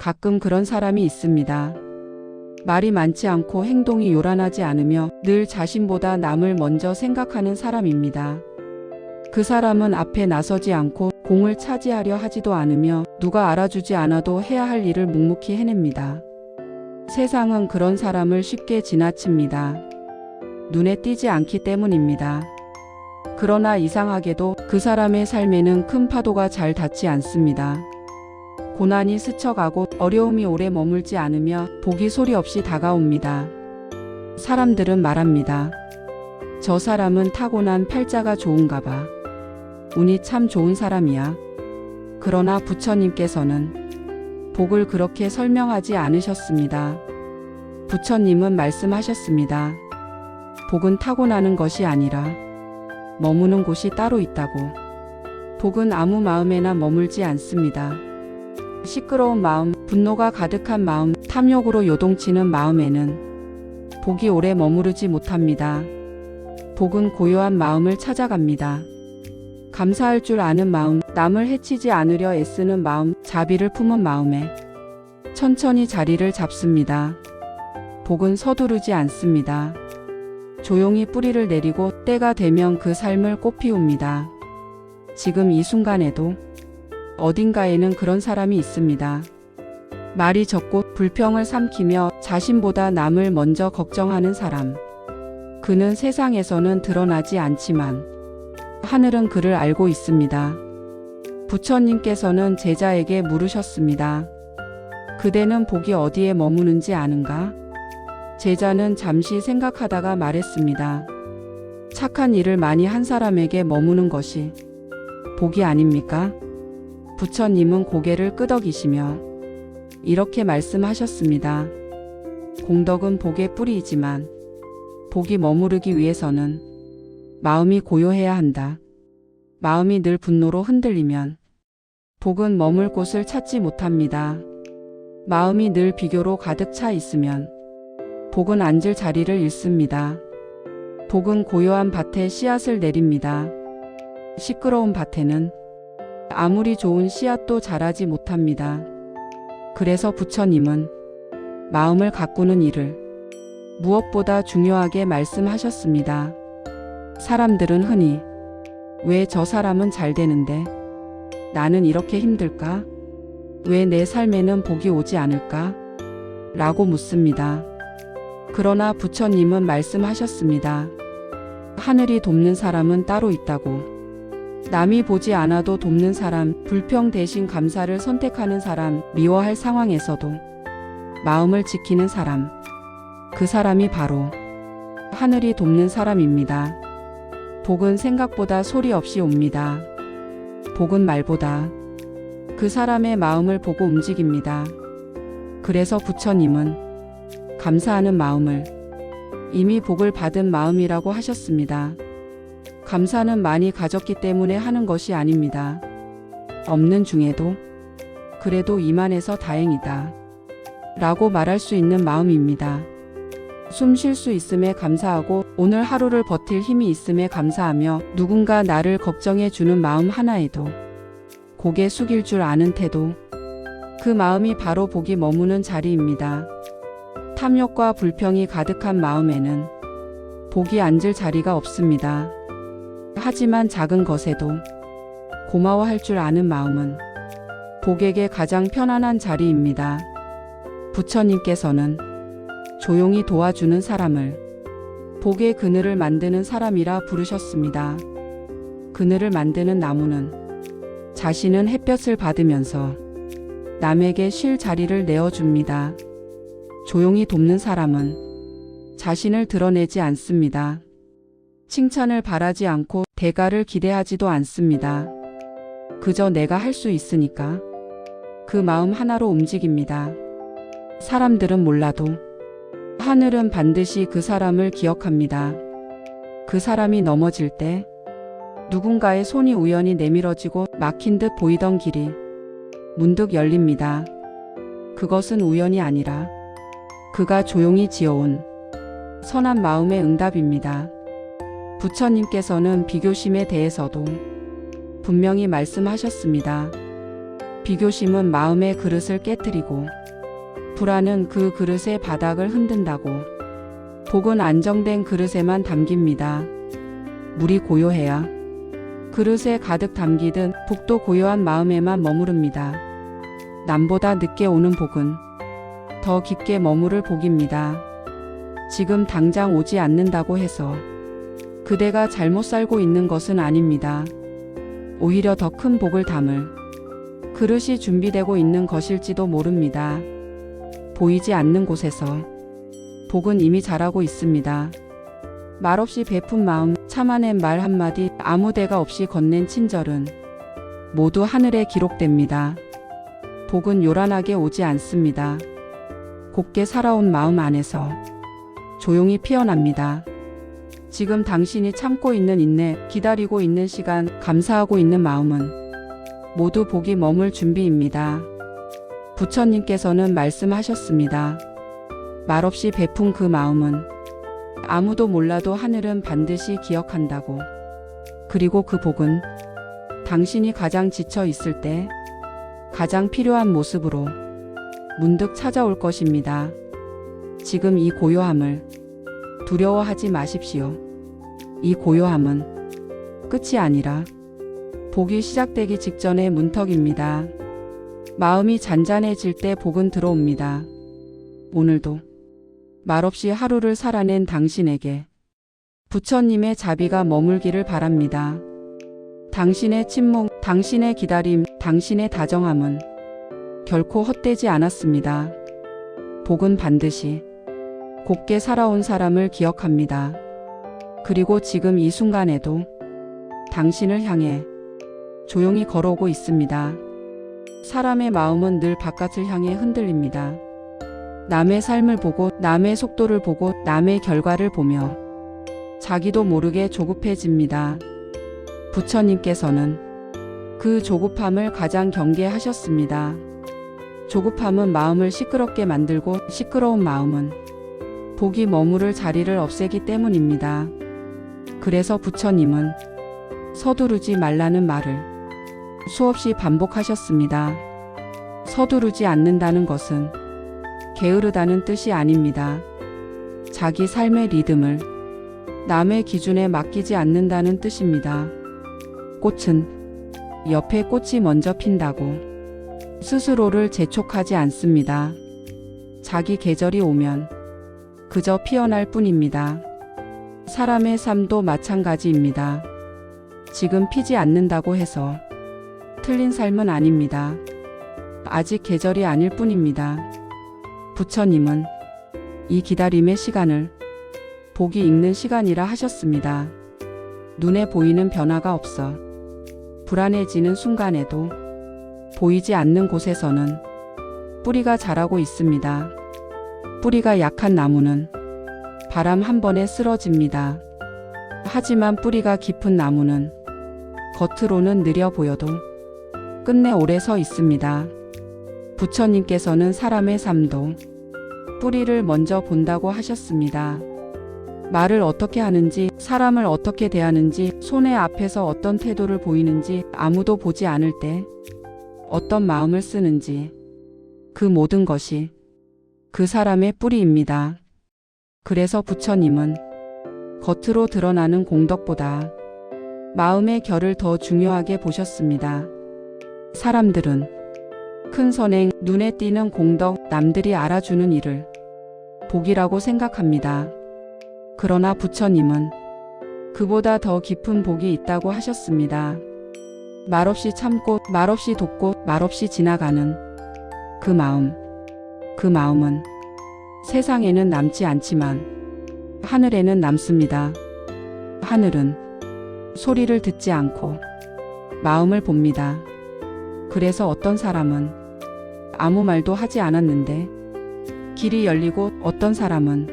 가끔 그런 사람이 있습니다. 말이 많지 않고 행동이 요란하지 않으며 늘 자신보다 남을 먼저 생각하는 사람입니다. 그 사람은 앞에 나서지 않고 공을 차지하려 하지도 않으며 누가 알아주지 않아도 해야 할 일을 묵묵히 해냅니다. 세상은 그런 사람을 쉽게 지나칩니다. 눈에 띄지 않기 때문입니다. 그러나 이상하게도 그 사람의 삶에는 큰 파도가 잘 닿지 않습니다. 고난이 스쳐가고 어려움이 오래 머물지 않으며 복이 소리 없이 다가옵니다. 사람들은 말합니다. 저 사람은 타고난 팔자가 좋은가 봐. 운이 참 좋은 사람이야. 그러나 부처님께서는 복을 그렇게 설명하지 않으셨습니다. 부처님은 말씀하셨습니다. 복은 타고나는 것이 아니라 머무는 곳이 따로 있다고. 복은 아무 마음에나 머물지 않습니다. 시끄러운 마음, 분노가 가득한 마음, 탐욕으로 요동치는 마음에는 복이 오래 머무르지 못합니다. 복은 고요한 마음을 찾아갑니다. 감사할 줄 아는 마음, 남을 해치지 않으려 애쓰는 마음, 자비를 품은 마음에 천천히 자리를 잡습니다. 복은 서두르지 않습니다. 조용히 뿌리를 내리고 때가 되면 그 삶을 꽃피웁니다. 지금 이 순간에도 어딘가에는 그런 사람이 있습니다. 말이 적고 불평을 삼키며 자신보다 남을 먼저 걱정하는 사람. 그는 세상에서는 드러나지 않지만 하늘은 그를 알고 있습니다. 부처님께서는 제자에게 물으셨습니다. 그대는 복이 어디에 머무는지 아는가? 제자는 잠시 생각하다가 말했습니다. 착한 일을 많이 한 사람에게 머무는 것이 복이 아닙니까? 부처님은 고개를 끄덕이시며 이렇게 말씀하셨습니다. 공덕은 복의 뿌리이지만 복이 머무르기 위해서는 마음이 고요해야 한다. 마음이 늘 분노로 흔들리면 복은 머물 곳을 찾지 못합니다. 마음이 늘 비교로 가득 차 있으면 복은 앉을 자리를 잃습니다. 복은 고요한 밭에 씨앗을 내립니다. 시끄러운 밭에는 아무리 좋은 씨앗도 자라지 못합니다. 그래서 부처님은 마음을 가꾸는 일을 무엇보다 중요하게 말씀하셨습니다. 사람들은 흔히 왜 저 사람은 잘 되는데 나는 이렇게 힘들까? 왜 내 삶에는 복이 오지 않을까? 라고 묻습니다. 그러나 부처님은 말씀하셨습니다. 하늘이 돕는 사람은 따로 있다고. 남이 보지 않아도 돕는 사람, 불평 대신 감사를 선택하는 사람, 미워할 상황에서도 마음을 지키는 사람. 그 사람이 바로 하늘이 돕는 사람입니다. 복은 생각보다 소리 없이 옵니다. 복은 말보다 그 사람의 마음을 보고 움직입니다. 그래서 부처님은 감사하는 마음을 이미 복을 받은 마음이라고 하셨습니다. 감사는 많이 가졌기 때문에 하는 것이 아닙니다. 없는 중에도 그래도 이만해서 다행이다 라고 말할 수 있는 마음입니다. 숨 쉴 수 있음에 감사하고 오늘 하루를 버틸 힘이 있음에 감사하며 누군가 나를 걱정해 주는 마음 하나에도 고개 숙일 줄 아는 태도. 그 마음이 바로 복이 머무는 자리입니다. 탐욕과 불평이 가득한 마음에는 복이 앉을 자리가 없습니다. 하지만 작은 것에도 고마워할 줄 아는 마음은 복에게 가장 편안한 자리입니다. 부처님께서는 조용히 도와주는 사람을 복의 그늘을 만드는 사람이라 부르셨습니다. 그늘을 만드는 나무는 자신은 햇볕을 받으면서 남에게 쉴 자리를 내어줍니다. 조용히 돕는 사람은 자신을 드러내지 않습니다. 칭찬을 바라지 않고 대가를 기대하지도 않습니다. 그저 내가 할 수 있으니까 그 마음 하나로 움직입니다. 사람들은 몰라도 하늘은 반드시 그 사람을 기억합니다. 그 사람이 넘어질 때 누군가의 손이 우연히 내밀어지고 막힌 듯 보이던 길이 문득 열립니다. 그것은 우연이 아니라 그가 조용히 지어온 선한 마음의 응답입니다. 부처님께서는 비교심에 대해서도 분명히 말씀하셨습니다. 비교심은 마음의 그릇을 깨뜨리고 불안은 그 그릇의 바닥을 흔든다고. 복은 안정된 그릇에만 담깁니다. 물이 고요해야 그릇에 가득 담기듯 복도 고요한 마음에만 머무릅니다. 남보다 늦게 오는 복은 더 깊게 머무를 복입니다. 지금 당장 오지 않는다고 해서 그대가 잘못 살고 있는 것은 아닙니다. 오히려 더 큰 복을 담을 그릇이 준비되고 있는 것일지도 모릅니다. 보이지 않는 곳에서 복은 이미 자라고 있습니다. 말없이 베푼 마음, 참아낸 말 한마디, 아무 대가 없이 건넨 친절은 모두 하늘에 기록됩니다. 복은 요란하게 오지 않습니다. 곱게 살아온 마음 안에서 조용히 피어납니다. 지금 당신이 참고 있는 인내, 기다리고 있는 시간, 감사하고 있는 마음은 모두 복이 머물 준비입니다. 부처님께서는 말씀하셨습니다. 말없이 베푼 그 마음은 아무도 몰라도 하늘은 반드시 기억한다고. 그리고 그 복은 당신이 가장 지쳐 있을 때 가장 필요한 모습으로 문득 찾아올 것입니다. 지금 이 고요함을 두려워하지 마십시오. 이 고요함은 끝이 아니라 복이 시작되기 직전의 문턱입니다. 마음이 잔잔해질 때 복은 들어옵니다. 오늘도 말없이 하루를 살아낸 당신에게 부처님의 자비가 머물기를 바랍니다. 당신의 침묵, 당신의 기다림, 당신의 다정함은 결코 헛되지 않았습니다. 복은 반드시 곱게 살아온 사람을 기억합니다. 그리고 지금 이 순간에도 당신을 향해 조용히 걸어오고 있습니다. 사람의 마음은 늘 바깥을 향해 흔들립니다. 남의 삶을 보고, 남의 속도를 보고, 남의 결과를 보며 자기도 모르게 조급해집니다. 부처님께서는 그 조급함을 가장 경계하셨습니다. 조급함은 마음을 시끄럽게 만들고 시끄러운 마음은 복이 머무를 자리를 없애기 때문입니다. 그래서 부처님은 서두르지 말라는 말을 수없이 반복하셨습니다. 서두르지 않는다는 것은 게으르다는 뜻이 아닙니다. 자기 삶의 리듬을 남의 기준에 맡기지 않는다는 뜻입니다. 꽃은 옆에 꽃이 먼저 핀다고 스스로를 재촉하지 않습니다. 자기 계절이 오면 그저 피어날 뿐입니다. 사람의 삶도 마찬가지입니다. 지금 피지 않는다고 해서 틀린 삶은 아닙니다. 아직 계절이 아닐 뿐입니다. 부처님은 이 기다림의 시간을 복이 익는 시간이라 하셨습니다. 눈에 보이는 변화가 없어 불안해지는 순간에도 보이지 않는 곳에서는 뿌리가 자라고 있습니다. 뿌리가 약한 나무는 바람 한 번에 쓰러집니다. 하지만 뿌리가 깊은 나무는 겉으로는 느려 보여도 끝내 오래 서 있습니다. 부처님께서는 사람의 삶도 뿌리를 먼저 본다고 하셨습니다. 말을 어떻게 하는지, 사람을 어떻게 대하는지, 손해 앞에서 어떤 태도를 보이는지, 아무도 보지 않을 때 어떤 마음을 쓰는지, 그 모든 것이 그 사람의 뿌리입니다. 그래서 부처님은 겉으로 드러나는 공덕보다 마음의 결을 더 중요하게 보셨습니다. 사람들은 큰 선행, 눈에 띄는 공덕, 남들이 알아주는 일을 복이라고 생각합니다. 그러나 부처님은 그보다 더 깊은 복이 있다고 하셨습니다. 말없이 참고, 말없이 돕고, 말없이 지나가는 그 마음. 그 마음은 세상에는 남지 않지만 하늘에는 남습니다. 하늘은 소리를 듣지 않고 마음을 봅니다. 그래서 어떤 사람은 아무 말도 하지 않았는데 길이 열리고 어떤 사람은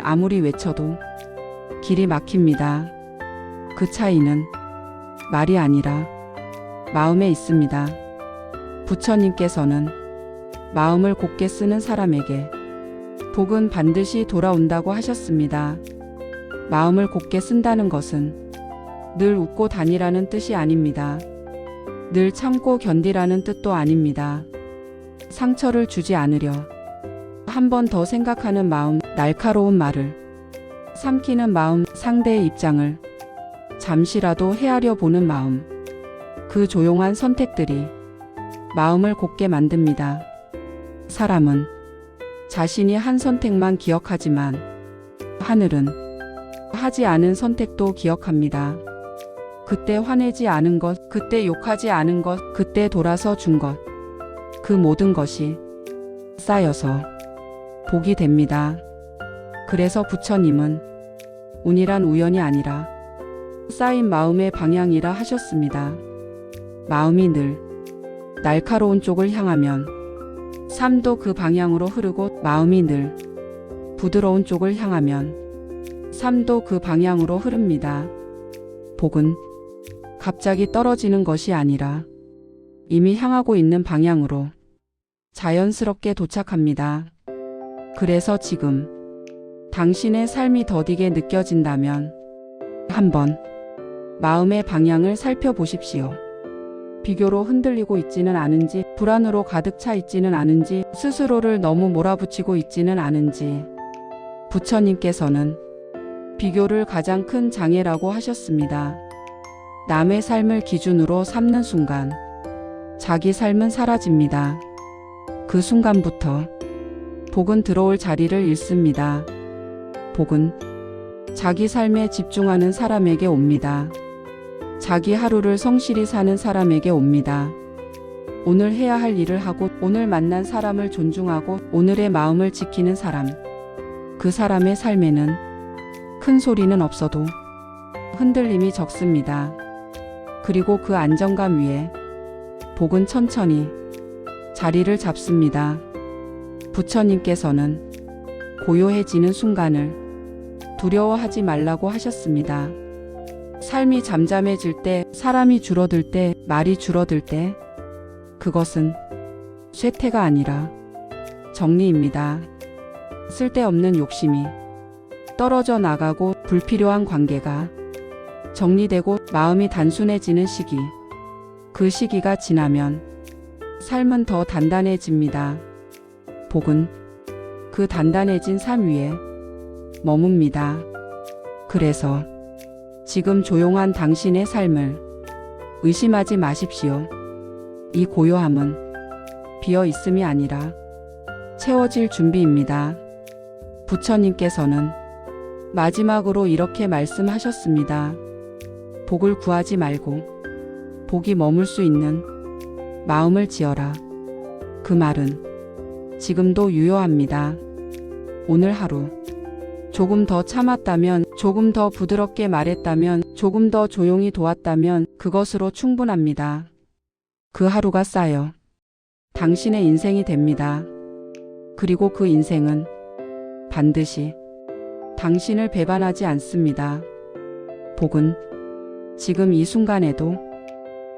아무리 외쳐도 길이 막힙니다. 그 차이는 말이 아니라 마음에 있습니다. 부처님께서는 마음을 곱게 쓰는 사람에게 복은 반드시 돌아온다고 하셨습니다. 마음을 곱게 쓴다는 것은 늘 웃고 다니라는 뜻이 아닙니다. 늘 참고 견디라는 뜻도 아닙니다. 상처를 주지 않으려 한 번 더 생각하는 마음, 날카로운 말을 삼키는 마음, 상대의 입장을 잠시라도 헤아려 보는 마음, 그 조용한 선택들이 마음을 굳게 만듭니다. 사람은 자신이 한 선택만 기억하지만 하늘은 하지 않은 선택도 기억합니다. 그때 화내지 않은 것, 그때 욕하지 않은 것, 그때 돌아서 준 것, 그 모든 것이 쌓여서 복이 됩니다. 그래서 부처님은 운이란 우연이 아니라 쌓인 마음의 방향이라 하셨습니다. 마음이 늘 날카로운 쪽을 향하면 삶도 그 방향으로 흐르고, 마음이 늘 부드러운 쪽을 향하면 삶도 그 방향으로 흐릅니다. 복은 갑자기 떨어지는 것이 아니라 이미 향하고 있는 방향으로 자연스럽게 도착합니다. 그래서 지금 당신의 삶이 더디게 느껴진다면 한번 마음의 방향을 살펴보십시오. 비교로 흔들리고 있지는 않은지, 불안으로 가득 차 있지는 않은지, 스스로를 너무 몰아붙이고 있지는 않은지. 부처님께서는 비교를 가장 큰 장애라고 하셨습니다. 남의 삶을 기준으로 삼는 순간 자기 삶은 사라집니다. 그 순간부터 복은 들어올 자리를 잃습니다. 복은 자기 삶에 집중하는 사람에게 옵니다. 자기 하루를 성실히 사는 사람에게 옵니다. 오늘 해야 할 일을 하고, 오늘 만난 사람을 존중하고, 오늘의 마음을 지키는 사람. 그 사람의 삶에는 큰 소리는 없어도 흔들림이 적습니다. 그리고 그 안정감 위에 복은 천천히 자리를 잡습니다. 부처님께서는 고요해지는 순간을 두려워하지 말라고 하셨습니다. 삶이 잠잠해질 때, 사람이 줄어들 때, 말이 줄어들 때, 그것은 쇠퇴가 아니라 정리입니다. 쓸데없는 욕심이 떨어져 나가고, 불필요한 관계가 정리되고, 마음이 단순해지는 시기. 그 시기가 지나면 삶은 더 단단해집니다. 복은 그 단단해진 삶 위에 머뭅니다. 그래서 지금 조용한 당신의 삶을 의심하지 마십시오. 이 고요함은 비어 있음이 아니라 채워질 준비입니다. 부처님께서는 마지막으로 이렇게 말씀하셨습니다. 복을 구하지 말고 복이 머물 수 있는 마음을 지어라. 그 말은 지금도 유효합니다. 오늘 하루 조금 더 참았다면, 조금 더 부드럽게 말했다면, 조금 더 조용히 도왔다면 그것으로 충분합니다. 그 하루가 쌓여 당신의 인생이 됩니다. 그리고 그 인생은 반드시 당신을 배반하지 않습니다. 복은 지금 이 순간에도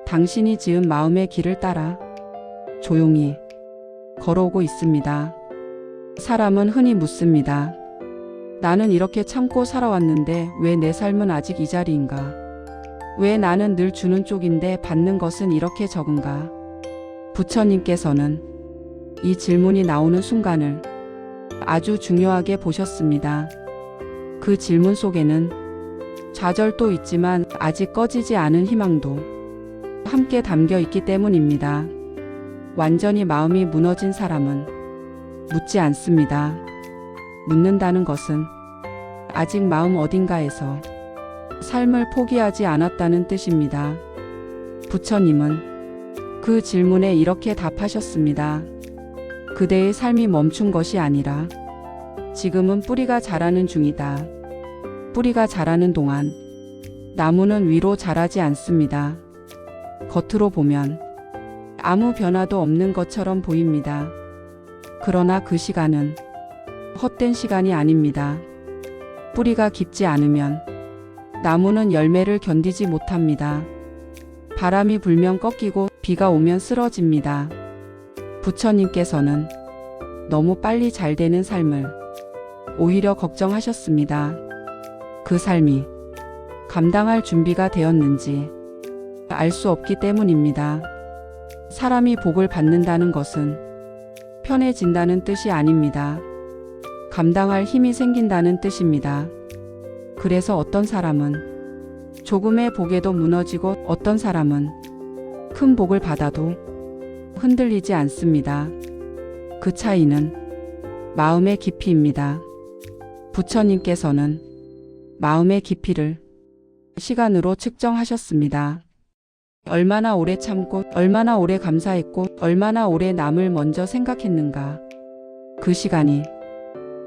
당신이 지은 마음의 길을 따라 조용히 걸어오고 있습니다. 사람은 흔히 묻습니다. 나는 이렇게 참고 살아왔는데 왜 내 삶은 아직 이 자리인가? 왜 나는 늘 주는 쪽인데 받는 것은 이렇게 적은가? 부처님께서는 이 질문이 나오는 순간을 아주 중요하게 보셨습니다. 그 질문 속에는 좌절도 있지만 아직 꺼지지 않은 희망도 함께 담겨 있기 때문입니다. 완전히 마음이 무너진 사람은 묻지 않습니다. 묻는다는 것은 아직 마음 어딘가에서 삶을 포기하지 않았다는 뜻입니다. 부처님은 그 질문에 이렇게 답하셨습니다. 그대의 삶이 멈춘 것이 아니라 지금은 뿌리가 자라는 중이다. 뿌리가 자라는 동안 나무는 위로 자라지 않습니다. 겉으로 보면 아무 변화도 없는 것처럼 보입니다. 그러나 그 시간은 헛된 시간이 아닙니다. 뿌리가 깊지 않으면 나무는 열매를 견디지 못합니다. 바람이 불면 꺾이고 비가 오면 쓰러집니다. 부처님께서는 너무 빨리 잘 되는 삶을 오히려 걱정하셨습니다. 그 삶이 감당할 준비가 되었는지, 알 수 없기 때문입니다. 사람이 복을 받는다는 것은 편해진다는 뜻이 아닙니다. 감당할 힘이 생긴다는 뜻입니다. 그래서 어떤 사람은 조금의 복에도 무너지고 어떤 사람은 큰 복을 받아도 흔들리지 않습니다. 그 차이는 마음의 깊이입니다. 부처님께서는 마음의 깊이를 시간으로 측정하셨습니다. 얼마나 오래 참고, 얼마나 오래 감사했고, 얼마나 오래 남을 먼저 생각했는가. 그 시간이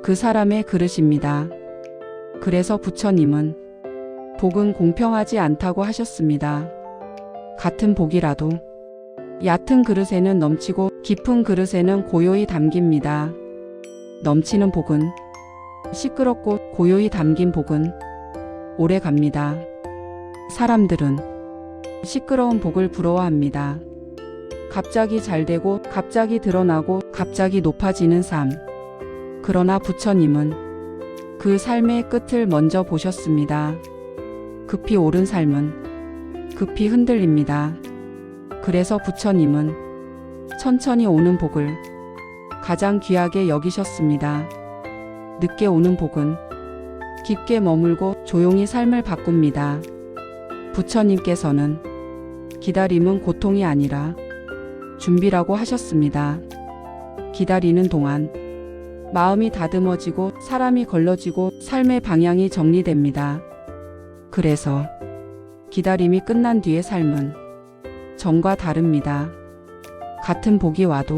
그 사람의 그릇입니다. 그래서 부처님은 복은 공평하지 않다고 하셨습니다. 같은 복이라도 얕은 그릇에는 넘치고 깊은 그릇에는 고요히 담깁니다. 넘치는 복은 시끄럽고 고요히 담긴 복은 오래 갑니다. 사람들은 시끄러운 복을 부러워합니다. 갑자기 잘 되고 갑자기 드러나고 갑자기 높아지는 삶. 그러나 부처님은 그 삶의 끝을 먼저 보셨습니다. 급히 오른 삶은 급히 흔들립니다. 그래서 부처님은 천천히 오는 복을 가장 귀하게 여기셨습니다. 늦게 오는 복은 깊게 머물고 조용히 삶을 바꿉니다. 부처님께서는 기다림은 고통이 아니라 준비라고 하셨습니다. 기다리는 동안 마음이 다듬어지고 사람이 걸러지고 삶의 방향이 정리됩니다. 그래서 기다림이 끝난 뒤의 삶은 전과 다릅니다. 같은 복이 와도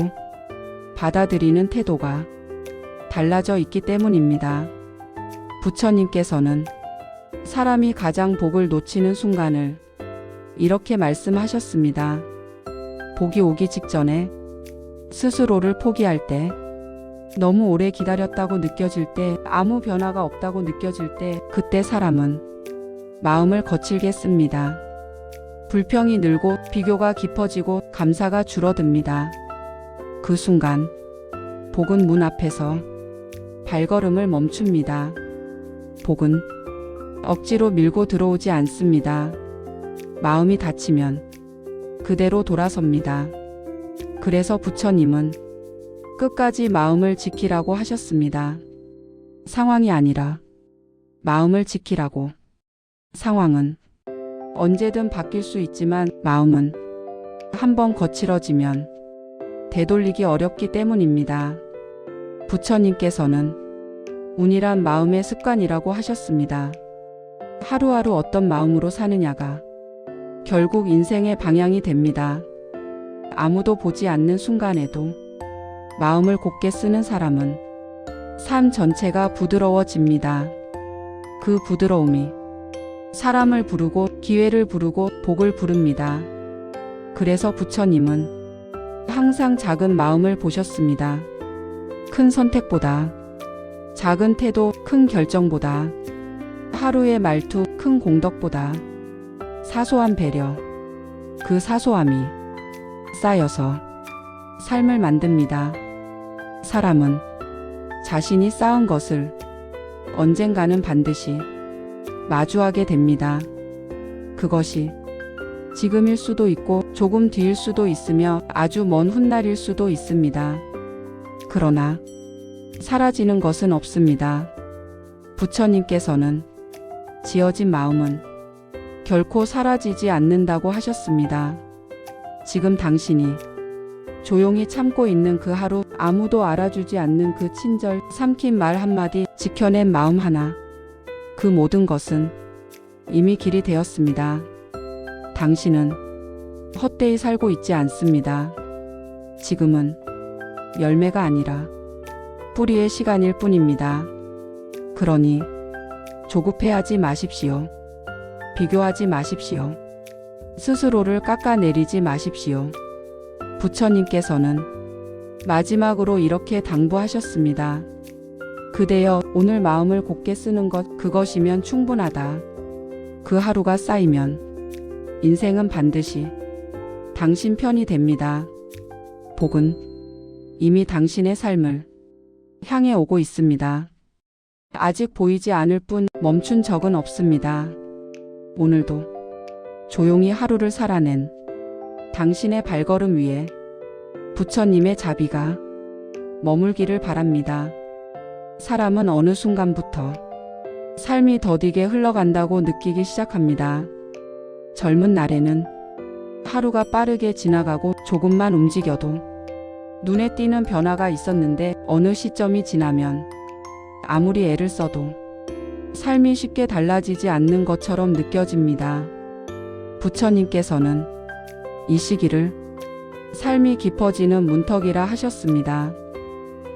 받아들이는 태도가 달라져 있기 때문입니다. 부처님께서는 사람이 가장 복을 놓치는 순간을 이렇게 말씀하셨습니다. 복이 오기 직전에 스스로를 포기할 때, 너무 오래 기다렸다고 느껴질 때, 아무 변화가 없다고 느껴질 때, 그때 사람은 마음을 거칠게 씁니다. 불평이 늘고 비교가 깊어지고 감사가 줄어듭니다. 그 순간 복은 문 앞에서 발걸음을 멈춥니다. 복은 억지로 밀고 들어오지 않습니다. 마음이 닫히면 그대로 돌아섭니다. 그래서 부처님은 끝까지 마음을 지키라고 하셨습니다. 상황이 아니라 마음을 지키라고. 상황은 언제든 바뀔 수 있지만 마음은 한번 거칠어지면 되돌리기 어렵기 때문입니다. 부처님께서는 운이란 마음의 습관이라고 하셨습니다. 하루하루 어떤 마음으로 사느냐가 결국 인생의 방향이 됩니다. 아무도 보지 않는 순간에도 마음을 곧게 쓰는 사람은 삶 전체가 부드러워집니다. 그 부드러움이 사람을 부르고 기회를 부르고 복을 부릅니다. 그래서 부처님은 항상 작은 마음을 보셨습니다. 큰 선택보다, 작은 태도, 큰 결정보다, 하루의 말투, 큰 공덕보다, 사소한 배려, 그 사소함이 쌓여서 삶을 만듭니다. 사람은 자신이 쌓은 것을 언젠가는 반드시 마주하게 됩니다. 그것이 지금일 수도 있고 조금 뒤일 수도 있으며 아주 먼 훗날일 수도 있습니다. 그러나 사라지는 것은 없습니다. 부처님께서는 지어진 마음은 결코 사라지지 않는다고 하셨습니다. 지금 당신이 조용히 참고 있는 그 하루, 아무도 알아주지 않는 그 친절, 삼킨 말 한마디, 지켜낸 마음 하나, 그 모든 것은 이미 길이 되었습니다. 당신은 헛되이 살고 있지 않습니다. 지금은 열매가 아니라 뿌리의 시간일 뿐입니다. 그러니 조급해하지 마십시오. 비교하지 마십시오. 스스로를 깎아내리지 마십시오. 부처님께서는 마지막으로 이렇게 당부하셨습니다. 그대여, 오늘 마음을 곧게 쓰는 것, 그것이면 충분하다. 그 하루가 쌓이면 인생은 반드시 당신 편이 됩니다. 복은 이미 당신의 삶을 향해 오고 있습니다. 아직 보이지 않을 뿐 멈춘 적은 없습니다. 오늘도 조용히 하루를 살아낸 당신의 발걸음 위에 부처님의 자비가 머물기를 바랍니다. 사람은 어느 순간부터 삶이 더디게 흘러간다고 느끼기 시작합니다. 젊은 날에는 하루가 빠르게 지나가고 조금만 움직여도 눈에 띄는 변화가 있었는데 어느 시점이 지나면 아무리 애를 써도 삶이 쉽게 달라지지 않는 것처럼 느껴집니다. 부처님께서는 이 시기를 삶이 깊어지는 문턱이라 하셨습니다.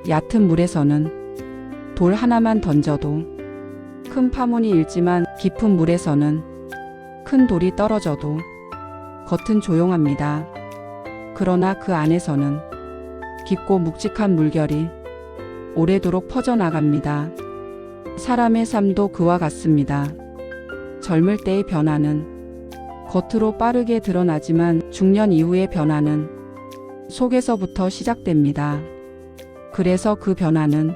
얕은 물에서는 돌 하나만 던져도 큰 파문이 일지만 깊은 물에서는 큰 돌이 떨어져도 겉은 조용합니다. 그러나 그 안에서는 깊고 묵직한 물결이 오래도록 퍼져나갑니다. 사람의 삶도 그와 같습니다. 젊을 때의 변화는 겉으로 빠르게 드러나지만 중년 이후의 변화는 속에서부터 시작됩니다. 그래서 그 변화는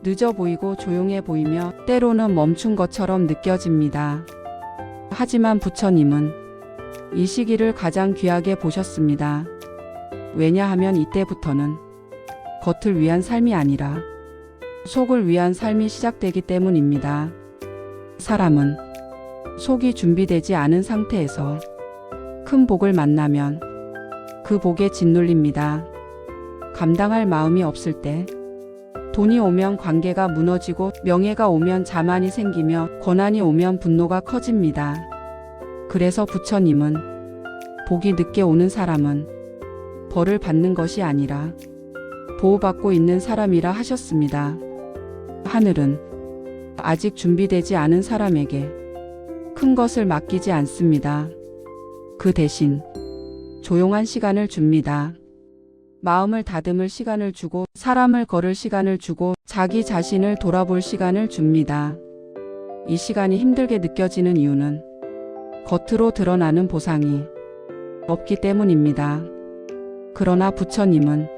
늦어 보이고 조용해 보이며 때로는 멈춘 것처럼 느껴집니다. 하지만 부처님은 이 시기를 가장 귀하게 보셨습니다. 왜냐하면 이때부터는 겉을 위한 삶이 아니라 속을 위한 삶이 시작되기 때문입니다. 사람은 속이 준비되지 않은 상태에서 큰 복을 만나면 그 복에 짓눌립니다. 감당할 마음이 없을 때 돈이 오면 관계가 무너지고 명예가 오면 자만이 생기며 권한이 오면 분노가 커집니다. 그래서 부처님은 복이 늦게 오는 사람은 벌을 받는 것이 아니라 보호받고 있는 사람이라 하셨습니다. 하늘은 아직 준비되지 않은 사람에게 큰 것을 맡기지 않습니다. 그 대신 조용한 시간을 줍니다. 마음을 다듬을 시간을 주고 사람을 걸을 시간을 주고 자기 자신을 돌아볼 시간을 줍니다. 이 시간이 힘들게 느껴지는 이유는 겉으로 드러나는 보상이 없기 때문입니다. 그러나 부처님은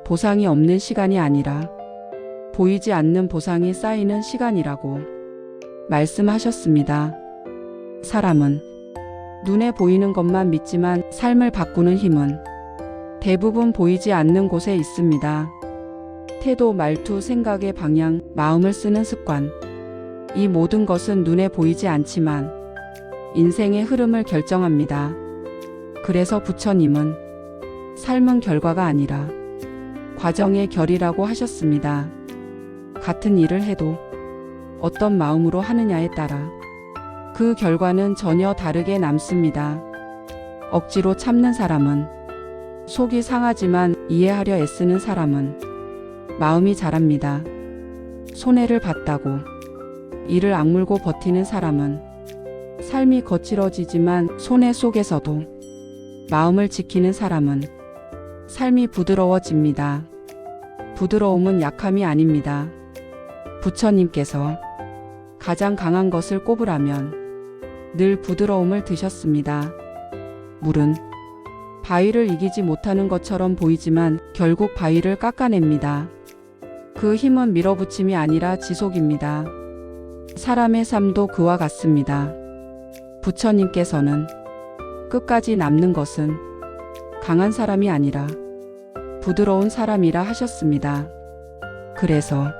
보상이 없는 시간이 아니라 보이지 않는 보상이 쌓이는 시간이라고 말씀하셨습니다. 사람은 눈에 보이는 것만 믿지만 삶을 바꾸는 힘은 대부분 보이지 않는 곳에 있습니다. 태도, 말투, 생각의 방향, 마음을 쓰는 습관. 이 모든 것은 눈에 보이지 않지만 인생의 흐름을 결정합니다. 그래서 부처님은 삶은 결과가 아니라 과정의 결이라고 하셨습니다. 같은 일을 해도 어떤 마음으로 하느냐에 따라 그 결과는 전혀 다르게 남습니다. 억지로 참는 사람은 속이 상하지만 이해하려 애쓰는 사람은 마음이 자랍니다. 손해를 봤다고 이를 악물고 버티는 사람은 삶이 거칠어지지만 손해 속에서도 마음을 지키는 사람은 삶이 부드러워집니다. 부드러움은 약함이 아닙니다. 부처님께서 가장 강한 것을 꼽으라면 늘 부드러움을 드셨습니다. 물은 바위를 이기지 못하는 것처럼 보이지만 결국 바위를 깎아냅니다. 그 힘은 밀어붙임이 아니라 지속입니다. 사람의 삶도 그와 같습니다. 부처님께서는 끝까지 남는 것은 강한 사람이 아니라 부드러운 사람이라 하셨습니다. 그래서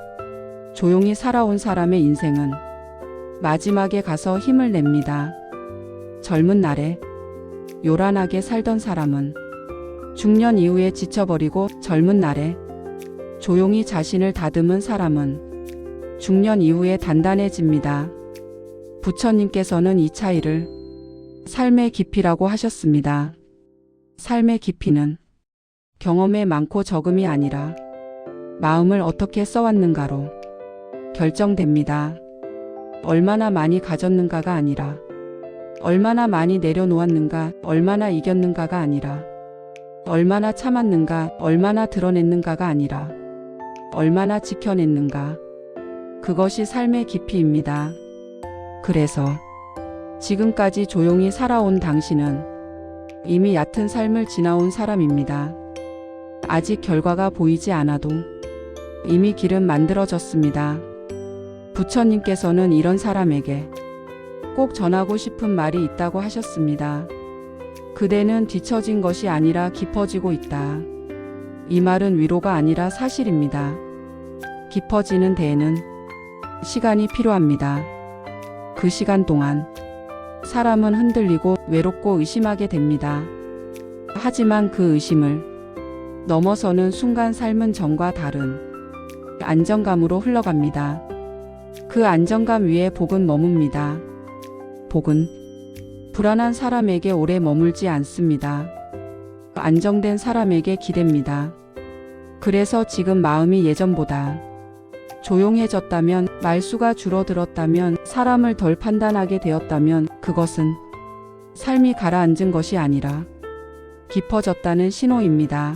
조용히 살아온 사람의 인생은 마지막에 가서 힘을 냅니다. 젊은 날에 요란하게 살던 사람은 중년 이후에 지쳐버리고 젊은 날에 조용히 자신을 다듬은 사람은 중년 이후에 단단해집니다. 부처님께서는 이 차이를 삶의 깊이라고 하셨습니다. 삶의 깊이는 경험의 많고 적음이 아니라 마음을 어떻게 써왔는가로 결정됩니다. 얼마나 많이 가졌는가가 아니라 얼마나 많이 내려놓았는가, 얼마나 이겼는가가 아니라 얼마나 참았는가, 얼마나 드러냈는가가 아니라 얼마나 지켜냈는가. 그것이 삶의 깊이입니다. 그래서 지금까지 조용히 살아온 당신은 이미 얕은 삶을 지나온 사람입니다. 아직 결과가 보이지 않아도 이미 길은 만들어졌습니다. 부처님께서는 이런 사람에게 꼭 전하고 싶은 말이 있다고 하셨습니다. 그대는 뒤처진 것이 아니라 깊어지고 있다. 이 말은 위로가 아니라 사실입니다. 깊어지는 데에는 시간이 필요합니다. 그 시간 동안 사람은 흔들리고 외롭고 의심하게 됩니다. 하지만 그 의심을 넘어서는 순간 삶은 전과 다른 안정감으로 흘러갑니다. 그 안정감 위에 복은 머뭅니다. 복은 불안한 사람에게 오래 머물지 않습니다. 안정된 사람에게 기댑니다. 그래서 지금 마음이 예전보다 조용해졌다면, 말수가 줄어들었다면, 사람을 덜 판단하게 되었다면 그것은 삶이 가라앉은 것이 아니라 깊어졌다는 신호입니다.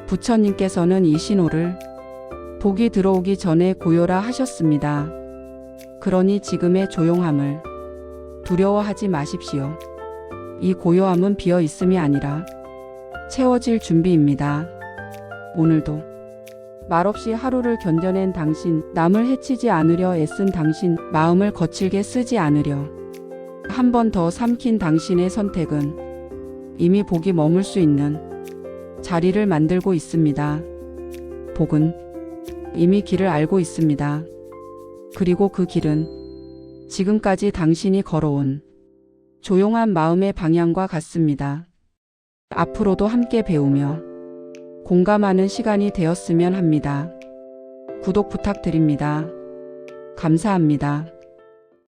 부처님께서는 이 신호를 복이 들어오기 전에 고요라 하셨습니다. 그러니 지금의 조용함을 두려워하지 마십시오. 이 고요함은 비어 있음이 아니라 채워질 준비입니다. 오늘도 말없이 하루를 견뎌낸 당신, 남을 해치지 않으려 애쓴 당신, 마음을 거칠게 쓰지 않으려 한 번 더 삼킨 당신의 선택은 이미 복이 머물 수 있는 자리를 만들고 있습니다. 복은 이미 길을 알고 있습니다. 그리고 그 길은 지금까지 당신이 걸어온 조용한 마음의 방향과 같습니다. 앞으로도 함께 배우며 공감하는 시간이 되었으면 합니다. 구독 부탁드립니다. 감사합니다.